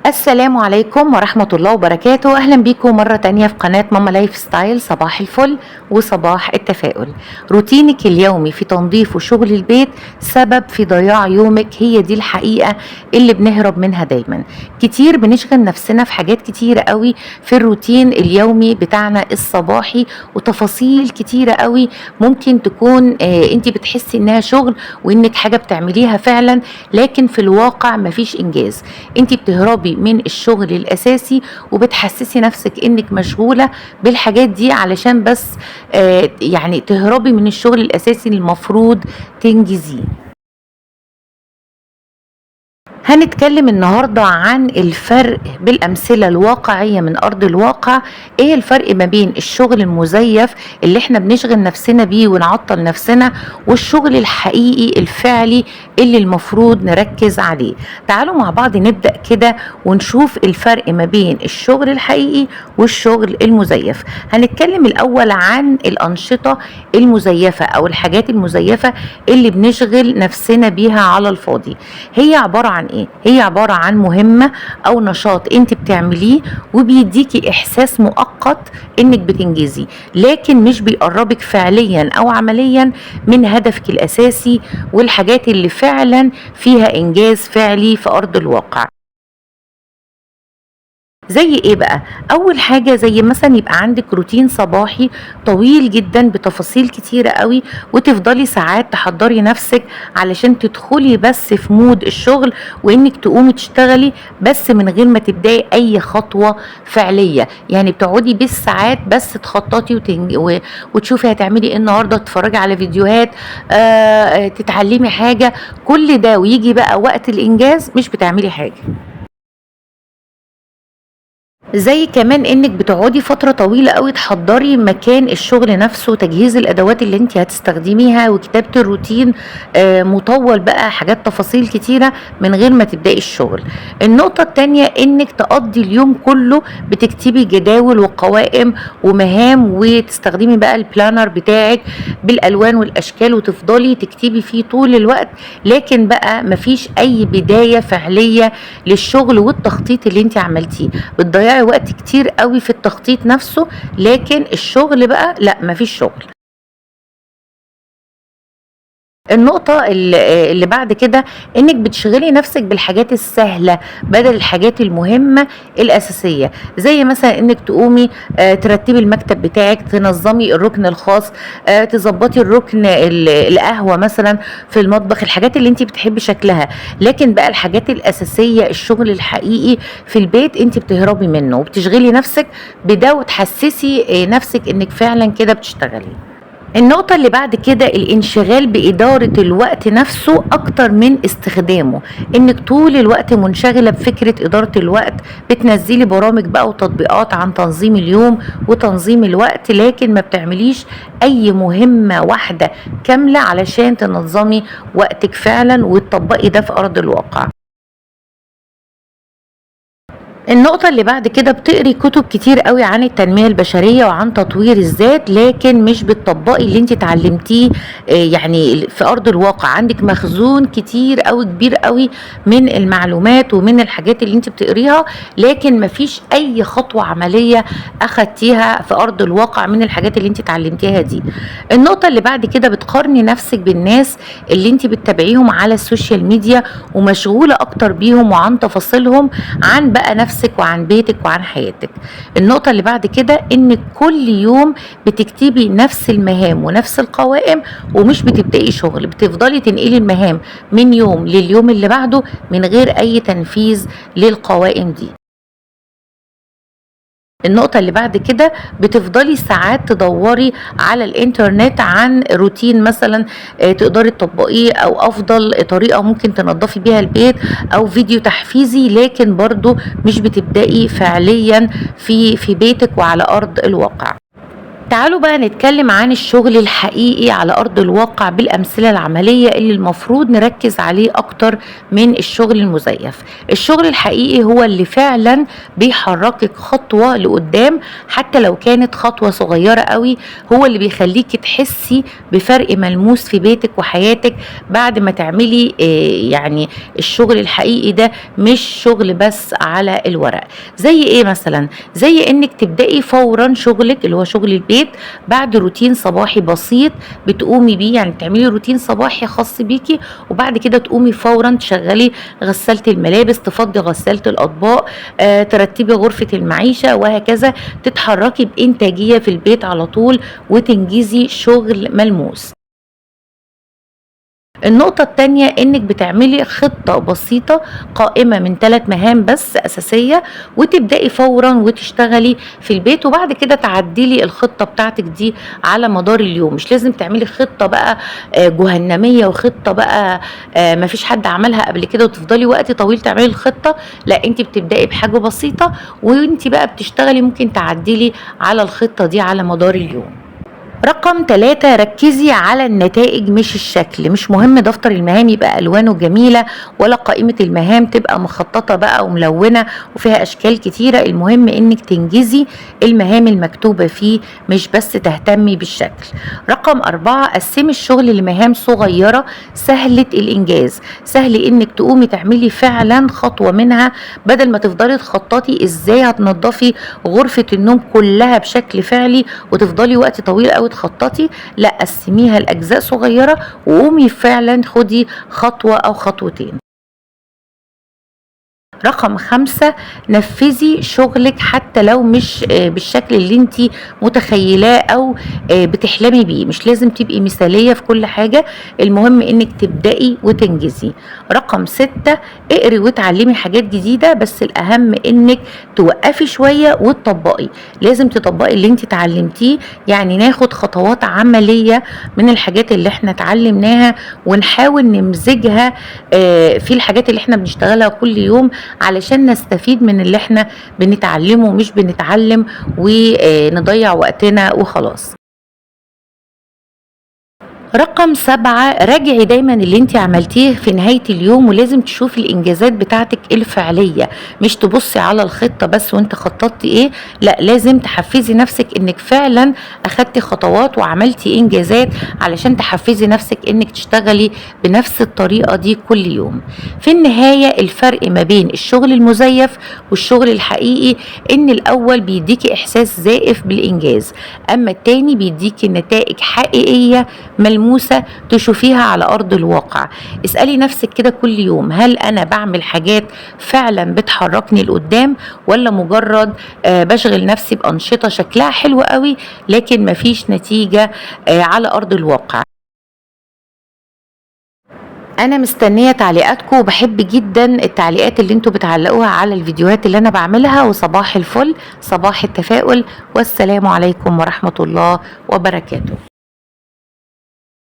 السلام عليكم ورحمة الله وبركاته. أهلا بيكم مرة تانية في قناة ماما لايف ستايل. صباح الفل وصباح التفاؤل. روتينك اليومي في تنظيف وشغل البيت سبب في ضياع يومك، هي دي الحقيقة اللي بنهرب منها دايما. كتير بنشغل نفسنا في حاجات كتيرة قوي في الروتين اليومي بتاعنا الصباحي، وتفاصيل كتيرة قوي ممكن تكون انت بتحسي انها شغل وانك حاجة بتعمليها فعلا، لكن في الواقع مفيش انجاز. انت بتهربي من الشغل الاساسي وبتحسسي نفسك انك مشغولة بالحاجات دي علشان بس يعني تهربي من الشغل الاساسي اللي المفروض تنجزيه. هنتكلم النهاردة عن الفرق بالأمثلة الواقعية من أرض الواقع. ايه الفرق ما بين الشغل المزيف اللي احنا بنشغل نفسنا بيه ونعطل نفسنا، والشغل الحقيقي الفعلي اللي المفروض نركز عليه. تعالوا مع بعض نبدأ كده ونشوف الفرق ما بين الشغل الحقيقي والشغل المزيف. هنتكلم الأول عن الأنشطة المزيفة أو الحاجات المزيفة اللي بنشغل نفسنا بيها على الفاضي. هي عبارة عن ايه؟ هي عبارة عن مهمة او نشاط انت بتعمليه وبيديكي احساس مؤقت انك بتنجزي، لكن مش بيقربك فعليا او عمليا من هدفك الاساسي والحاجات اللي فعلا فيها انجاز فعلي في ارض الواقع. زي ايه بقى؟ اول حاجة زي مثلا يبقى عندك روتين صباحي طويل جدا بتفاصيل كتيرة قوي، وتفضلي ساعات تحضري نفسك علشان تدخلي بس في مود الشغل وانك تقومي تشتغلي، بس من غير ما تبداي اي خطوة فعلية. يعني بتقعدي بالساعات بس تخططي وتشوفي هتعملي ايه النهاردة، تتفرجي على فيديوهات، تتعلمي حاجة، كل ده ويجي بقى وقت الانجاز مش بتعملي حاجة. زي كمان انك بتقعدي فترة طويلة قوي تحضري مكان الشغل نفسه، تجهيز الادوات اللي انت هتستخدميها، وكتابة الروتين مطول بقى، حاجات تفاصيل كتيرة من غير ما تبدأي الشغل. النقطة التانية انك تقضي اليوم كله بتكتبي جداول وقوائم ومهام، وتستخدمي بقى البلانر بتاعك بالالوان والاشكال وتفضلي تكتبي فيه طول الوقت، لكن بقى مفيش اي بداية فعلية للشغل والتخطيط اللي انت عملتيه. بتضيعي وقت كتير قوي في التخطيط نفسه، لكن الشغل بقى لا، مفيش شغل. النقطة اللي بعد كده انك بتشغلي نفسك بالحاجات السهلة بدل الحاجات المهمة الاساسية. زي مثلا انك تقومي ترتبي المكتب بتاعك، تنظمي الركن الخاص، تظبطي الركن القهوة مثلا في المطبخ، الحاجات اللي انت بتحبي شكلها. لكن بقى الحاجات الاساسية، الشغل الحقيقي في البيت، انت بتهربي منه وبتشغلي نفسك بده وتحسسي نفسك انك فعلا كده بتشتغلي. النقطة اللي بعد كده الانشغال بإدارة الوقت نفسه أكتر من استخدامه. إنك طول الوقت منشغلة بفكرة إدارة الوقت، بتنزلي برامج بقى وتطبيقات عن تنظيم اليوم وتنظيم الوقت، لكن ما بتعمليش أي مهمة واحدة كاملة علشان تنظمي وقتك فعلا وتطبقي ده في أرض الواقع. النقطة اللي بعد كده بتقري كتب كتير قوي عن التنمية البشرية وعن تطوير الذات، لكن مش بتطبقي اللي انت اتعلمتيه. يعني في ارض الواقع عندك مخزون كتير قوي كبير قوي من المعلومات ومن الحاجات اللي انت بتقريها، لكن مفيش اي خطوة عملية اخدتيها في ارض الواقع من الحاجات اللي انت اتعلمتيها دي. النقطة اللي بعد كده بتقارني نفسك بالناس اللي انت بتتابعيهم على السوشيال ميديا، ومشغولة اكتر بيهم وعن تفاصيلهم عن بقى نفسك وعن بيتك وعن حياتك. النقطة اللي بعد كده انك كل يوم بتكتبي نفس المهام ونفس القوائم ومش بتبدأي شغل، بتفضلي تنقلي المهام من يوم لليوم اللي بعده من غير اي تنفيذ للقوائم دي. النقطة اللي بعد كده بتفضلي ساعات تدوري على الانترنت عن روتين مثلا تقدري تطبقيه، او افضل طريقة ممكن تنظفي بيها البيت، او فيديو تحفيزي، لكن برضو مش بتبدأي فعليا في بيتك وعلى ارض الواقع. تعالوا بقى نتكلم عن الشغل الحقيقي على أرض الواقع بالأمثلة العملية اللي المفروض نركز عليه أكتر من الشغل المزيف. الشغل الحقيقي هو اللي فعلا بيحركك خطوة لقدام، حتى لو كانت خطوة صغيرة قوي، هو اللي بيخليكي تحسي بفرق ملموس في بيتك وحياتك بعد ما تعملي يعني الشغل الحقيقي ده مش شغل بس على الورق. زي ايه مثلا؟ زي انك تبدأي فورا شغلك اللي هو شغل البيت بعد روتين صباحي بسيط بتقومي بيه، يعني تعملي روتين صباحي خاص بيكي، وبعد كده تقومي فورا تشغلي غسالة الملابس، تفضي غسالة الأطباق، ترتبي غرفة المعيشة، وهكذا تتحركي بإنتاجية في البيت على طول وتنجزي شغل ملموس. النقطة التانية انك بتعملي خطة بسيطة قائمة من 3 مهام بس اساسية، وتبدأي فورا وتشتغلي في البيت، وبعد كده تعدلي الخطة بتاعتك دي على مدار اليوم. مش لازم تعملي خطة بقى جهنمية، وخطة بقى مفيش حد عملها قبل كده وتفضلي وقت طويل تعملي الخطة. لا، انت بتبدأي بحاجة بسيطة وانت بقى بتشتغلي ممكن تعدلي على الخطة دي على مدار اليوم. رقم 3، ركزي على النتائج مش الشكل. مش مهم دفتر المهام يبقى ألوانه جميلة، ولا قائمة المهام تبقى مخططة بقى وملونة وفيها أشكال كتيرة. المهم إنك تنجزي المهام المكتوبة فيه، مش بس تهتمي بالشكل. رقم 4، قسمي الشغل لمهام صغيرة سهلة الإنجاز. سهل إنك تقومي تعملي فعلا خطوة منها، بدل ما تفضلي تخططي إزاي هتنضفي غرفة النوم كلها بشكل فعلي وتفضلي وقت طويل قوي تخططي. لا، قسميها لأجزاء صغيرة وقومي فعلا خدي خطوة أو خطوتين. رقم 5، نفذي شغلك حتى لو مش بالشكل اللي انت متخيلاه او بتحلمي بيه. مش لازم تبقي مثالية في كل حاجة، المهم انك تبدأي وتنجزي. رقم 6، اقري وتعلمي حاجات جديدة، بس الاهم انك توقفي شوية وتطبقي. لازم تطبقي اللي انت تعلمتيه، يعني ناخد خطوات عملية من الحاجات اللي احنا اتعلمناها ونحاول نمزجها في الحاجات اللي احنا بنشتغلها كل يوم، علشان نستفيد من اللي احنا بنتعلمه، مش بنتعلم ونضيع وقتنا وخلاص. رقم 7، راجعي دايما اللي انت عملتيه في نهاية اليوم، ولازم تشوفي الانجازات بتاعتك الفعلية، مش تبصي على الخطة بس وانت خططتي ايه. لا، لازم تحفزي نفسك انك فعلا اخدتي خطوات وعملتي انجازات علشان تحفزي نفسك انك تشتغلي بنفس الطريقة دي كل يوم. في النهاية الفرق ما بين الشغل المزيف والشغل الحقيقي ان الاول بيديكي احساس زائف بالانجاز، اما التاني بيديكي نتائج حقيقية ملموسة تشوفيها على أرض الواقع. اسألي نفسك كده كل يوم، هل أنا بعمل حاجات فعلا بتحركني لقدام، ولا مجرد بشغل نفسي بأنشطة شكلها حلو قوي لكن مفيش نتيجة على أرض الواقع. انا مستنية تعليقاتكم، وبحب جدا التعليقات اللي انتوا بتعلقوها على الفيديوهات اللي انا بعملها. وصباح الفل، صباح التفاؤل، والسلام عليكم ورحمة الله وبركاته.